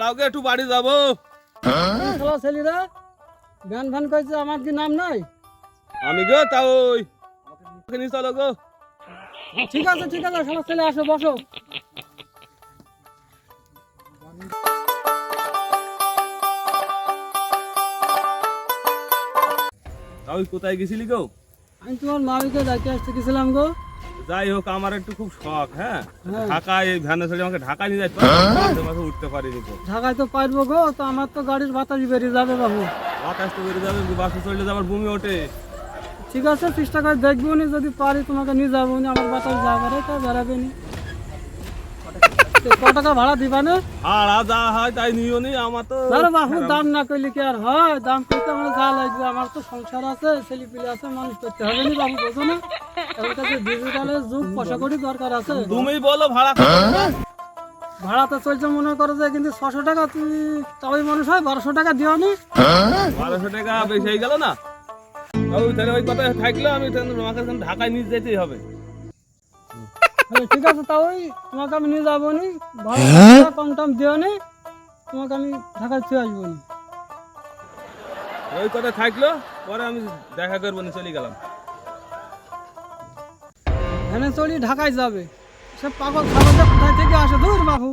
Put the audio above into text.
দাঁড়াও গে, একটু বাড়ি যাবো। ছেলেরা গান ফান কইছে, আমার কি নাম নাই? আমি গো তা ওই নিয়ে চলো গো। ঠিক আছে ঠিক আছে, সবার ছেলে আসো, বসো। তা ওই কোথায় গেছিলি গো? আমি তোমার মামিকে ডাকে আসতে গেছিলাম গো। যাই হোক, আমার একটু খুব শখ, হ্যাঁ হ্যাঁ। ঢাকায় এই ভ্যানে চড়ে আমাকে ঢাকায় নিয়ে যাইতে হবে, মাঝে উঠতে পারিনি গো। ঢাকায় তো পারবো গো, তো আমার তো গাড়ির বাতাস বেরিয়ে যাবে বাবু। বাতাস তো বেরিয়ে যাবে, বাসে চড়লে তো আমার বমি ওঠে। ঠিক আছে, চেষ্টা করে দেখবো নি, যদি পারি তোমাকে নিয়ে যাবো নি, আমার বাতাস যা বেড়ে তা বেড়াবে নি। তো ক টাকা ভাড়া দিবা না? ভাড়া যা হয় তাই নিও নি, আমার তো আরে বাবু, দাম না করলে কি আর হয়? দাম করতে আমার যা লাগবে, আমার তো সংসার আছে, ছেলে পিলে আছে, মানুষ করতে হবে নি বাবু, বোঝো না? এখন কাছে ডিজিটালের যুগ, পয়সা কড়ি দরকার আছে। তুমি বলো ভাড়া কত টাকা? ভাড়া তো চলছে মনে করো যে, কিন্তু 600 টাকা, তুমি তবে মানুষ হয় 1200 টাকা দিও নি। 1200 টাকা বেশি হয়ে গেল না? ওই তাহলে ওই কথা থাকলো, আমি তাহলে তোমাকে এখন ঢাকায় নিয়ে যেতেই হবে। ঠিক আছে, তা ওই তোমাকে আমি নিয়ে যাবো নি, ভাড়া কম টম দিও নি, তোমাকে আমি ঢাকায় ছুঁয়ে আসবো নি। ওই কথা থাকলো, পরে আমি দেখা করবো না, চলে গেলাম। ভ্যানে চড়ি ঢাকায় যাবে, সে পাগল ছাগল কোথায় থেকে আসে, দূর বাবু।